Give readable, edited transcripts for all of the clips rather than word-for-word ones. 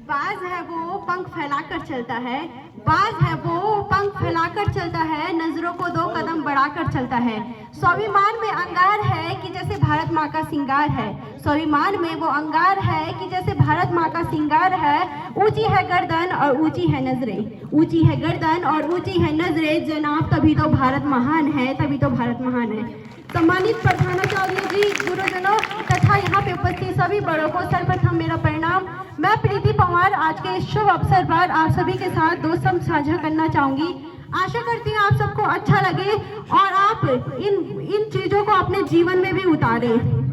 बाज है वो पंख फैलाकर चलता है, बाज है वो पंख फैलाकर चलता है, नजरों को 2 कदम बढ़ाकर चलता है। स्वाभिमान में अंगार है कि जैसे भारत माँ का सिंगार है, स्वाभिमान में वो अंगार है कि जैसे भारत माँ का सिंगार है। ऊंची है गर्दन और ऊंची है नजरें, ऊंची है गर्दन और ऊंची है नजरें, जनाब तभी तो भारत महान है, तभी तो भारत महान है। सम्मानित प्रधानाचार्य जी, गुरुजनों तथा यहाँ पे उपस्थित सभी बड़ों को सर्वप्रथम मेरा प्रणाम। मैं प्रीति पंवार आज के इस शुभ अवसर पर आप सभी के साथ 2 शब्द साझा करना चाहूंगी। आशा करती हूँ आप सबको अच्छा लगे और आप इन चीजों को अपने जीवन में भी उतारें।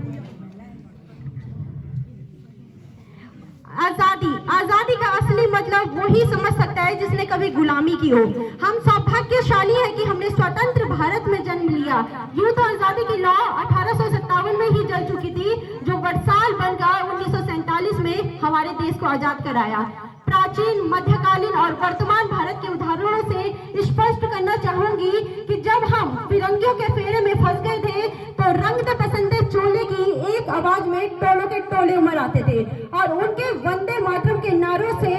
आजादी, आजादी का असली मतलब वही समझ सकता है जिसने कभी गुलामी की हो। हम सौभाग्यशाली है कि हमने स्वतंत्र भारत में जन्म लिया। यूं तो आजादी की लौ 1857 में ही जल चुकी थी, जो बरसाल बनकर 1947 में हमारे देश को आजाद कराया। प्राचीन, मध्यकालीन और वर्तमान भारत के उदाहरणों से स्पष्ट करना चाहूंगी कि जब हम फिरंगियों के फेरे में फंस गए थे तो रंग दे पसंदे चोले की एक आवाज में टोलों के टोले उमड़ आते थे और उनके वंदे मातरम के नारों से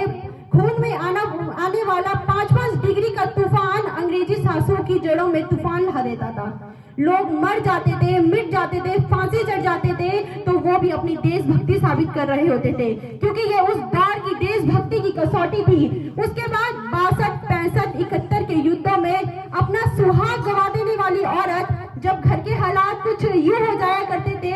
खून में आने वाला 5-5 डिग्री का तूफान अंग्रेजी शासकों की जड़ों में तूफान ला देता था। लोग मर जाते थे, मिट जाते थे, फांसी चढ़ जाते थे, तो वो भी अपनी देशभक्ति साबित कर रहे होते थे, क्योंकि ये उस दौर की देशभक्ति की कसौटी थी। उसके बाद 62, 65, 71 के युद्धों में अपना सुहाग गवा देने वाली औरत, जब घर के हालात कुछ यूं हो जाया करते थे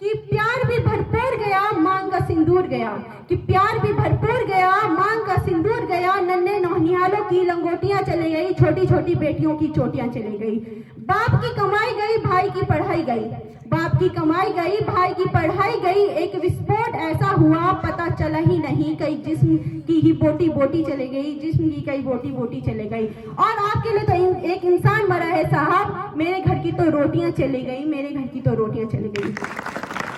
कि प्यार भी भरपूर गया, मांग का सिंदूर गया, कि प्यार भी भरपूर गया, मांग का सिंदूर गया, नन्हे नौनिहालों की लंगोटियां चली गई, छोटी छोटी बेटियों की चोटियां चली गई। बाप की कमाई गई, भाई की पढ़ाई गई, बाप की कमाई गई, भाई की पढ़ाई गई। एक विस्फोट ऐसा हुआ पता चला ही नहीं, कई जिस्म की ही बोटी बोटी चले गई, जिस्म की कई बोटी बोटी चले गई। और आपके लिए तो एक इंसान मरा है साहब, मेरे घर की तो रोटियां चली गई, मेरे घर की तो रोटियां चली गई।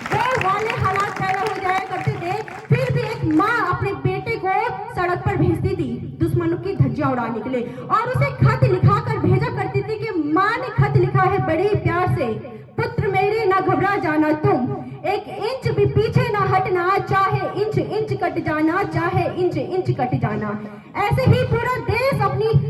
वो वाले हालात पैदा हो जाया करते थे, फिर भी एक माँ अपने बेटे को सड़क पर भेजती थी दुश्मनों की धज्जियां उड़ाने के लिए, और उसे खत लिखा कर भेजा करती थी कि माँ ने खत लिखा है बड़े प्यार से, पुत्र मेरे ना घबरा जाना तुम, 1 इंच भी पीछे ना हटना, चाहे इंच इंच कट जाना, चाहे इंच इंच कट जाना। ऐसे ही पूरा देश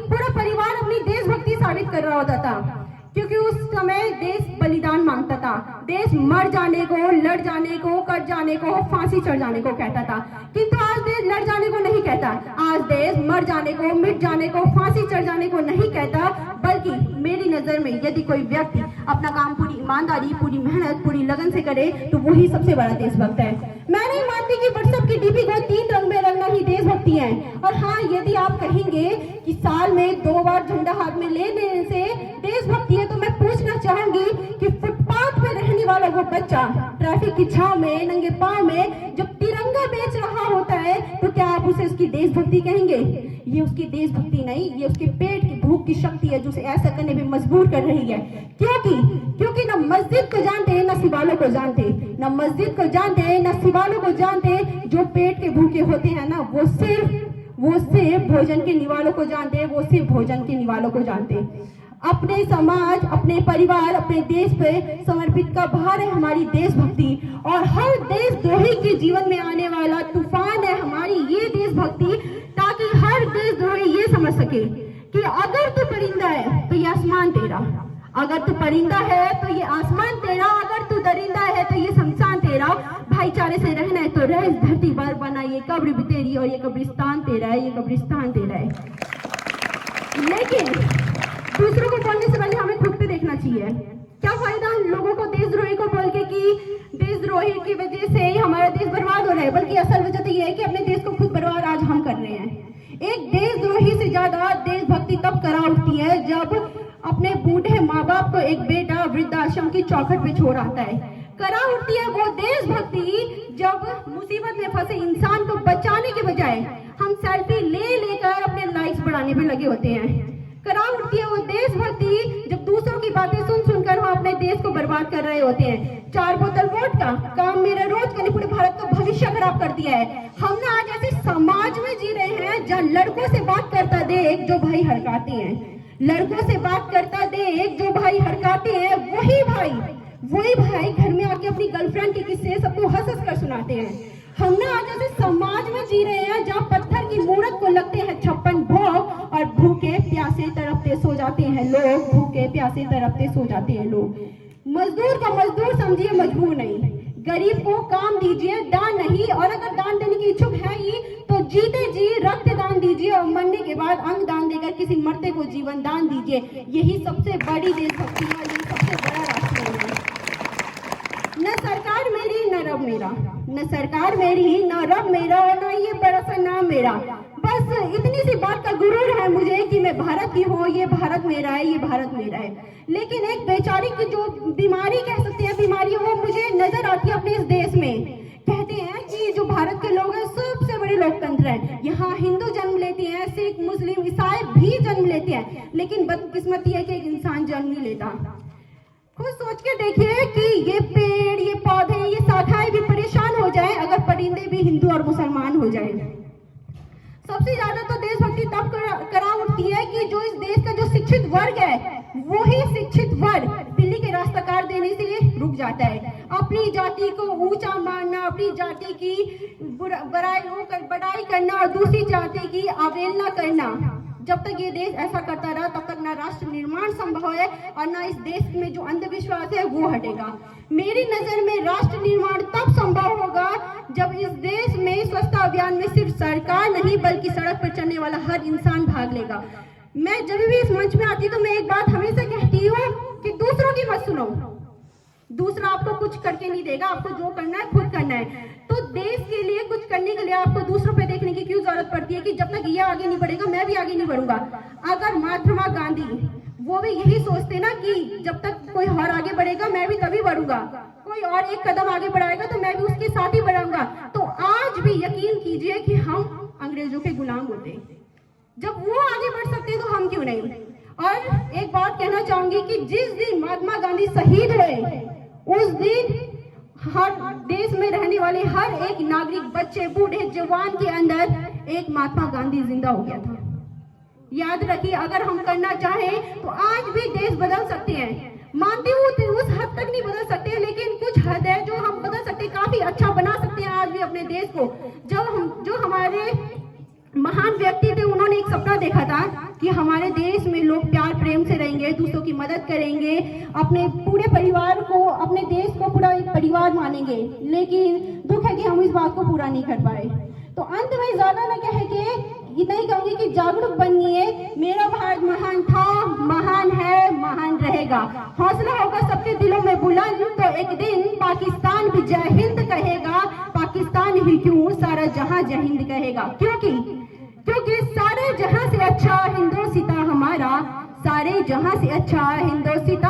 पूरा परिवार अपनी देशभक्ति साबित कर रहा होता था, क्योंकि उस समय देश बलिदान मांगता था। देश मर जाने को, लड़ जाने को, कट जाने को, फांसी चढ़ जाने को कहता था, किंतु आज देश लड़ जाने को नहीं कहता। आज देश मर जाने को, मिट जाने को, फांसी चढ़ जाने को नहीं कहता, बल्कि मेरी नजर में यदि कोई व्यक्ति अपना काम पूरी ईमानदारी, पूरी मेहनत, पूरी लगन से करे तो वही सबसे बड़ा देशभक्त है। मैं नहीं मानती कि व्हाट्सएप की डीपी को 3 रंग में रंगना ही देशभक्ति है। और हाँ, यदि आप कहेंगे कि साल में 2 बार झंडा हाथ में ले लेने से देशभक्ति है, तो मैं पूछना चाहूंगी कि फुटपाथ पे रहने वाला वो बच्चा ट्रैफिक की छांव में नंगे पांव में जब तिरंगा बेच रहा होता है, तो क्या आप उसे उसकी देशभक्ति कहेंगे? ये उसकी देशभक्ति नहीं, ये उसके पेट की भूख की शक्ति है जो उसे ऐसा करने में मजबूर कर रही है। क्योंकि न मस्जिद को जानते, न शिवालों को जानते, न मस्जिद को जानते, न शिवालों को जानते। जो पेट के भूखे होते हैं ना, वो सिर्फ भोजन के निवालों को जानते हैं, वो सिर्फ भोजन के निवालों को जानते। अपने समाज, अपने परिवार, अपने देश पे समर्पित का भार है हमारी देशभक्ति, और हर देशद्रोही के जीवन में आने वाला तूफान है हमारी ये देशभक्ति, ताकि हर देशद्रोही ये समझ सके कि अगर तू परिंदा है तो ये आसमान तेरा, अगर तू परिंदा है तो ये आसमान तेरा, अगर तू दरिंदा है तो ये शमशान तेरा। भाईचारे से रहना है तो रह इस धरती पर, बना ये कब्र भी तेरी और ये कब्रिस्तान तेरा है, ये कब्रिस्तान तेरा है। लेकिन दूसरों को बोलने से पहले हमें खुद पे देखना चाहिए। क्या फायदा लोगों को देशद्रोही को बोल के कि देशद्रोही की वजह से हमारा देश बर्बाद हो रहा है, बल्कि असल वजह तो ये है कि अपने देश को खुद बर्बाद आज हम कर रहे हैं। एक देशद्रोही से ज्यादा देशभक्ति तब करा उठती है जब अपने बूढ़े माँ बाप को एक बेटा वृद्धाश्रम की चौखट पे छोड़ आता है। करा उठती है वो देशभक्ति जब मुसीबत में फंसे इंसान को बचाने के बजाय हम सेल्फी ले लेकर अपने लाइक्स बढ़ाने पे लगे होते हैं। करा उठती है वो देशभक्ति जब दूसरों की बातें सुन सुनकर हम अपने देश को बर्बाद कर रहे होते हैं। 4 बोतल वोट का काम मेरा रोज का पूरे भारत का भविष्य खराब कर दिया है। हम ना आज ऐसे समाज में जी रहे हैं जहाँ लड़कों से बात करता देख जो भाई हड़काते हैं, लड़कों से बात करता देख जो भाई हड़काते हैं, वही भाई घर में आके अपनी गर्लफ्रेंड के किस्से सबको हंस हंस कर सुनाते हैं। हम ना आज ऐसे समाज में जी रहे हैं जहाँ पत्थर की मूरत को लगते हैं 56 भोग और भूखे प्यासे तड़पते सो जाते हैं लोग, भूखे प्यासे तड़पते सो जाते हैं लोग। मजदूर का मजदूर समझिए, मजबूर नहीं। गरीब को काम दीजिए, दान नहीं, और अगर दान देने की इच्छुक है ही तो जीते जी रक्त दान दीजिए और मरने के बाद अंग दान देकर किसी मरते को जीवन दान दीजिए। यही सबसे बड़ी देशभक्ति है, यही सबसे बड़ा राष्ट्रप्रेम है। न सरकार मेरी न रब मेरा, न सरकार मेरी न रब मेरा और न ये बड़ा सा नाम मेरा। बस इतनी सी बात का गुरूर है मुझे कि मैं भारत की हूँ, ये भारत मेरा है, ये भारत मेरा है। लेकिन एक बेचारी की जो बीमारी कह सकते हैं बीमारी, वो मुझे नजर आती है अपने इस देश में। कहते हैं कि जो भारत के लोग हैं सबसे बड़े लोकतंत्र हैं। यहाँ हिंदू जन्म लेते हैं, सिख मुस्लिम ईसाई भी जन्म लेते हैं, लेकिन बदकिस्मती है कि एक इंसान जन्म नहीं लेता। खुद सोच के देखिए कि ये पेड़, ये पौधे, ये शाखाएं भी परेशान हो जाएं अगर परिंदे भी हिंदू और मुसलमान हो जाएं। सबसे ज्यादा तो देशभक्ति तब करा उठती है कि जो इस देश का जो शिक्षित वर्ग है वही शिक्षित वर्ग दिल्ली के रास्ता काट देने से रुक जाता है। अपनी जाति को ऊंचा मानना, अपनी जाति की बड़ाई करना और दूसरी जाति की अवहेलना करना, जब तक ये देश ऐसा करता रहा तब तक ना राष्ट्र निर्माण संभव है और ना इस देश में जो अंधविश्वास है वो हटेगा। मेरी नजर में राष्ट्र निर्माण तब संभव होगा जब इस देश में स्वच्छता अभियान में सिर्फ सरकार नहीं बल्कि सड़क पर चलने वाला हर इंसान भाग लेगा। मैं जब भी इस मंच में आती तो मैं एक बात हमेशा कहती हूँ कि दूसरों की मत सुनो। दूसरा आपको कुछ करके नहीं देगा, आपको जो करना है खुद करना है। तो देश के लिए कुछ करने के लिए आपको दूसरों पे देखने की क्यों जरूरत पड़ती है कि जब तक ये आगे नहीं बढ़ेगा मैं भी आगे नहीं बढ़ूंगा। अगर महात्मा गांधी वो भी यही सोचते ना कि जब तक कोई और आगे बढ़ेगा मैं भी तभी बढ़ूंगा, कोई और एक कदम आगे बढ़ाएगा तो मैं भी उसके साथ ही बढ़ाऊंगा, तो आज भी यकीन कीजिए कि हम अंग्रेजों के गुलाम होते। जब वो आगे बढ़ सकते तो हम क्यों नहीं। और एक बात कहना चाहूंगी कि जिस दिन महात्मा गांधी शहीद हुए उस दिन हर देश में रहने वाले हर एक नागरिक, बच्चे, बूढ़े, जवान के अंदर एक महात्मा गांधी जिंदा हो गया था। याद रखिए, अगर हम करना चाहें तो आज भी देश बदल सकते हैं। मानती हूँ उस हद तक नहीं बदल सकते, लेकिन कुछ हद है जो हम बदल सकते, काफी अच्छा बना सकते हैं आज भी अपने देश को। जो हमारे महान व्यक्ति थे उन्होंने एक सपना देखा था कि हमारे देश में लोग प्यार प्रेम से रहेंगे, दूसरों की मदद करेंगे, अपने पूरे परिवार को, अपने देश को पूरा एक परिवार मानेंगे। लेकिन दुख है कि हम इस बात को पूरा नहीं कर पाए। तो अंत में ज्यादा न कह के इतना ही कहूंगी कि जागरूक बनिए। मेरा भारत महान था, महान है, महान रहेगा। हौसला होगा सबके दिलों में बुलंद तो एक दिन पाकिस्तान भी जय हिंद कहेगा। पाकिस्तान ही क्यों, सारा जहां जय हिंद कहेगा। क्योंकि सारे जहां से अच्छा हिंदोसिता हमारा, सारे जहां से अच्छा हिंदोसिता